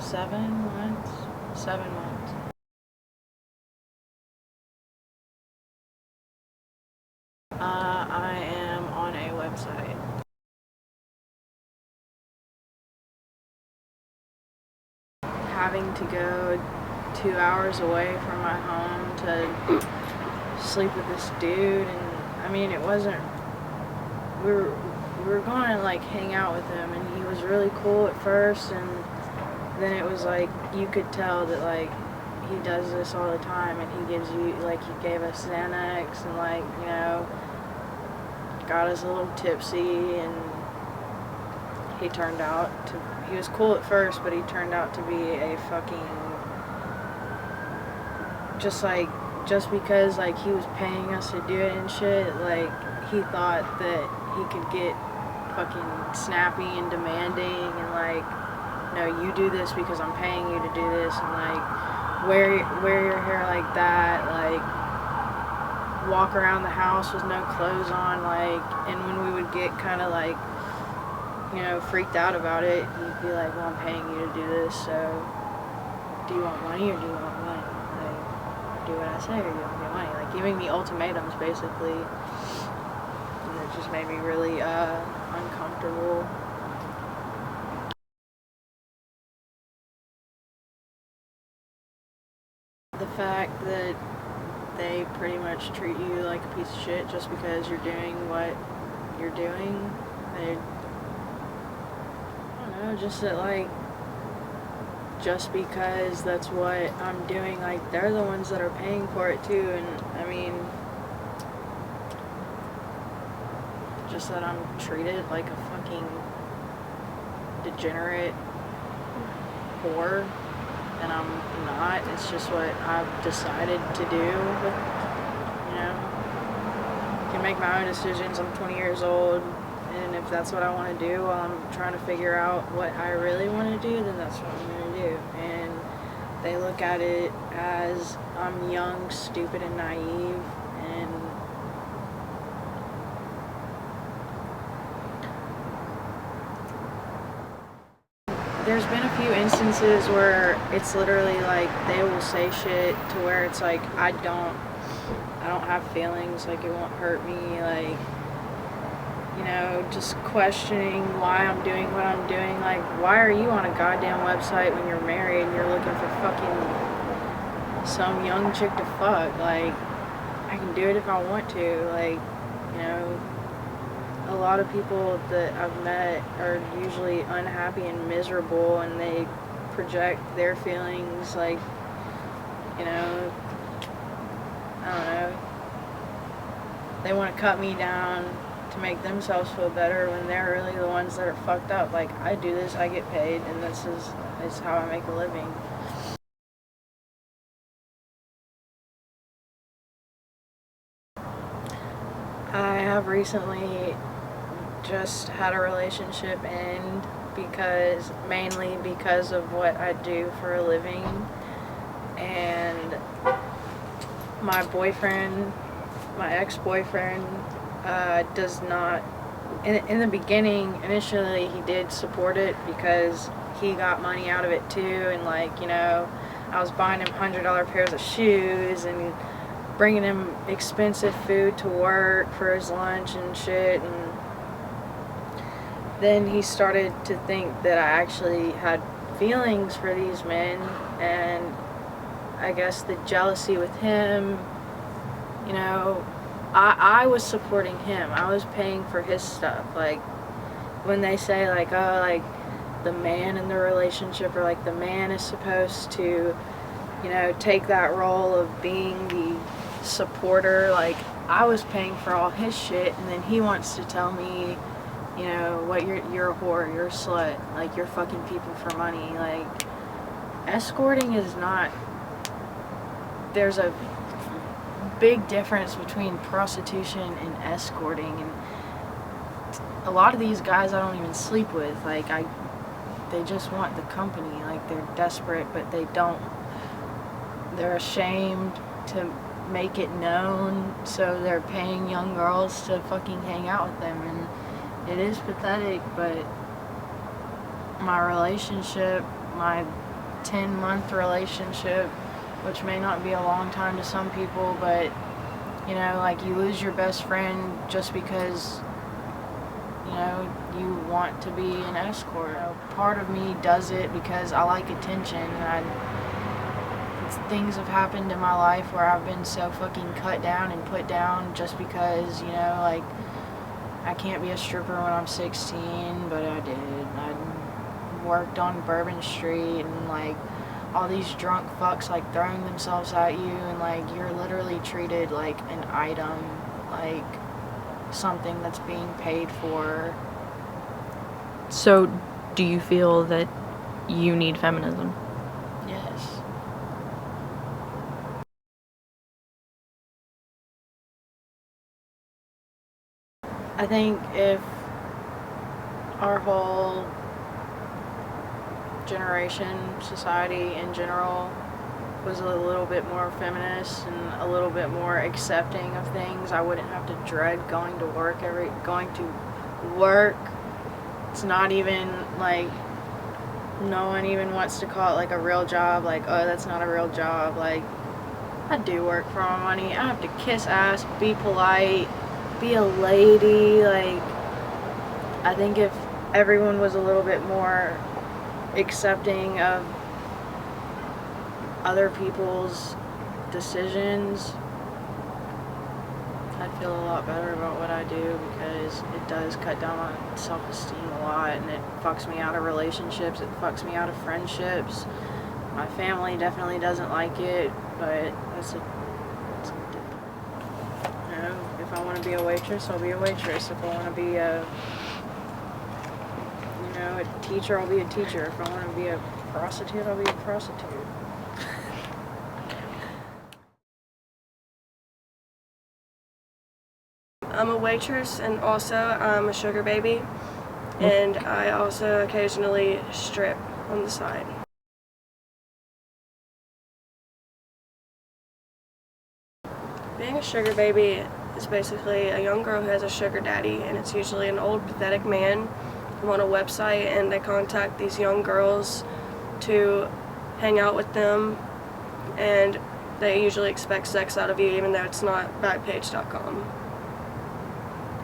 7 months. 7 months. I am on a website. Having to go 2 hours away from my home to sleep with this dude, and I mean, it wasn't, we were going to like hang out with him, and he was really cool at first, and then it was like, you could tell that like he does this all the time, and he gives you, like, he gave us Xanax, and like, you know, got us a little tipsy, and he turned out to, he was cool at first, but he turned out to be a fucking, just because like he was paying us to do it and shit, like he thought that he could get fucking snappy and demanding, and like, no, you do this because I'm paying you to do this, and like wear your hair like that, like walk around the house with no clothes on, like, and when we would get kind of like, you know, freaked out about it, he'd be like, well, I'm paying you to do this, so do you want money or do you want money? Like, do what I say or you don't get money. Like, giving me ultimatums, basically, and it just made me really uncomfortable. The fact that they pretty much treat you like a piece of shit just because you're doing what you're doing. They, I don't know, just that, like, just because that's what I'm doing, like, they're the ones that are paying for it too, and I mean, just that I'm treated like a fucking degenerate whore, and I'm not. It's just what I've decided to do with, you know, I can make my own decisions. I'm 20 years old, and if that's what I want to do while I'm trying to figure out what I really want to do, then that's what I'm going to do. And they look at it as I'm young, stupid, and naive, and there's been a few instances where it's literally like they will say shit to where it's like I don't have feelings, like it won't hurt me, like, you know, just questioning why I'm doing what I'm doing. Like, why are you on a goddamn website when you're married and you're looking for fucking some young chick to fuck? Like, I can do it if I want to. Like, you know, a lot of people that I've met are usually unhappy and miserable, and they project their feelings, like, you know, I don't know, they want to cut me down to make themselves feel better when they're really the ones that are fucked up. Like, I do this, I get paid, and this is how I make a living. I have recently just had a relationship end mainly because of what I do for a living, and my ex-boyfriend does not, in the beginning, initially he did support it because he got money out of it too, and like, you know, I was buying him $100 pairs of shoes and bringing him expensive food to work for his lunch and shit, and then he started to think that I actually had feelings for these men, and I guess the jealousy with him, you know, I was supporting him. I was paying for his stuff. Like, when they say, like, oh, like, the man in the relationship, or like the man is supposed to, you know, take that role of being the supporter, like, I was paying for all his shit, and then he wants to tell me, you know, what, you're a whore, you're a slut, like, you're fucking people for money. Like, escorting is not, there's a big difference between prostitution and escorting, and a lot of these guys I don't even sleep with. Like, they just want the company. Like, they're desperate, but they're ashamed to make it known, so they're paying young girls to fucking hang out with them, and it is pathetic. But my relationship, my 10-month relationship, which may not be a long time to some people, but you know, like, you lose your best friend just because, you know, you want to be an escort. You know, part of me does it because I like attention, and things have happened in my life where I've been so fucking cut down and put down just because, you know, like, I can't be a stripper when I'm 16, but I did. I worked on Bourbon Street, and like, all these drunk fucks like throwing themselves at you, and like, you're literally treated like an item, like something that's being paid for. So, do you feel that you need feminism? Yes. I think if our whole generation, society in general, was a little bit more feminist and a little bit more accepting of things, I wouldn't have to dread going to work. It's not even like, no one even wants to call it like a real job. Like, oh, that's not a real job. Like, I do work for my money. I have to kiss ass, be polite, be a lady. Like, I think if everyone was a little bit more accepting of other people's decisions, I'd feel a lot better about what I do, because it does cut down on self-esteem a lot, and it fucks me out of relationships, it fucks me out of friendships. My family definitely doesn't like it, but it's you know, if I want to be a waitress, I'll be a waitress. If I want to be a teacher, I'll be a teacher. If I want to be a prostitute, I'll be a prostitute. I'm a waitress, and also I'm a sugar baby, and I also occasionally strip on the side. Being a sugar baby is basically a young girl who has a sugar daddy, and it's usually an old pathetic man who on a website, and they contact these young girls to hang out with them, and they usually expect sex out of you, even though it's not Backpage.com.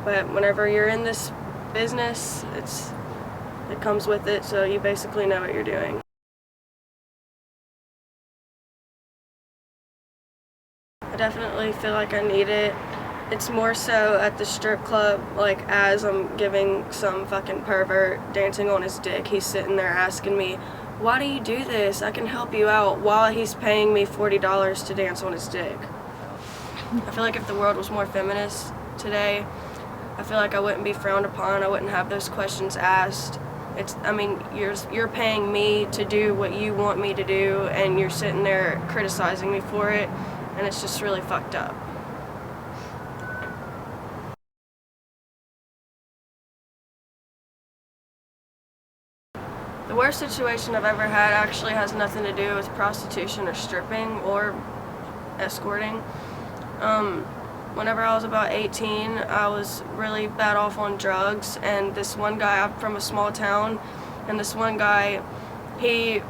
But whenever you're in this business, it comes with it, so you basically know what you're doing. I definitely feel like I need it. It's more so at the strip club, like as I'm giving some fucking pervert dancing on his dick, he's sitting there asking me, "Why do you do this? I can help you out," while he's paying me $40 to dance on his dick. I feel like if the world was more feminist today, I feel like I wouldn't be frowned upon. I wouldn't have those questions asked. You're paying me to do what you want me to do, and you're sitting there criticizing me for it, and it's just really fucked up. The worst situation I've ever had actually has nothing to do with prostitution or stripping or escorting. Whenever I was about 18, I was really bad off on drugs, and this one guy, I'm from a small town, and this one guy, he's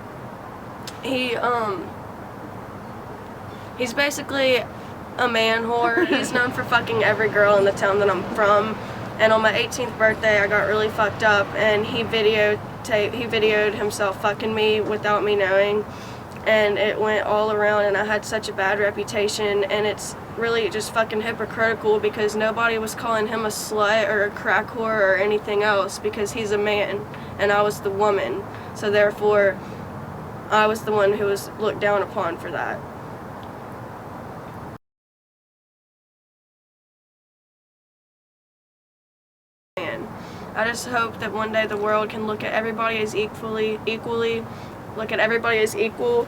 basically a man whore. He's known for fucking every girl in the town that I'm from, and on my 18th birthday, I got really fucked up, and he videoed himself fucking me without me knowing, and it went all around, and I had such a bad reputation, and it's really just fucking hypocritical because nobody was calling him a slut or a crack whore or anything else, because he's a man and I was the woman, so therefore I was the one who was looked down upon for that. I just hope that one day the world can look at everybody as equally, look at everybody as equal,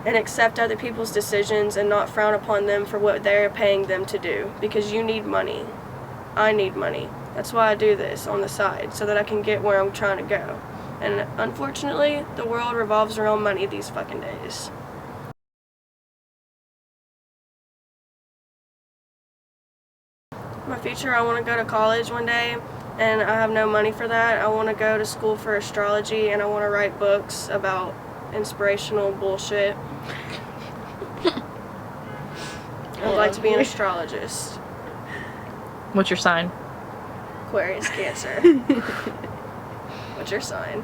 and accept other people's decisions and not frown upon them for what they're paying them to do. Because you need money. I need money. That's why I do this on the side, so that I can get where I'm trying to go. And unfortunately, the world revolves around money these fucking days. My future, I want to go to college one day, and I have no money for that. I want to go to school for astrology, and I want to write books about inspirational bullshit. I'd like to be an astrologist. What's your sign? Aquarius, Cancer. What's your sign?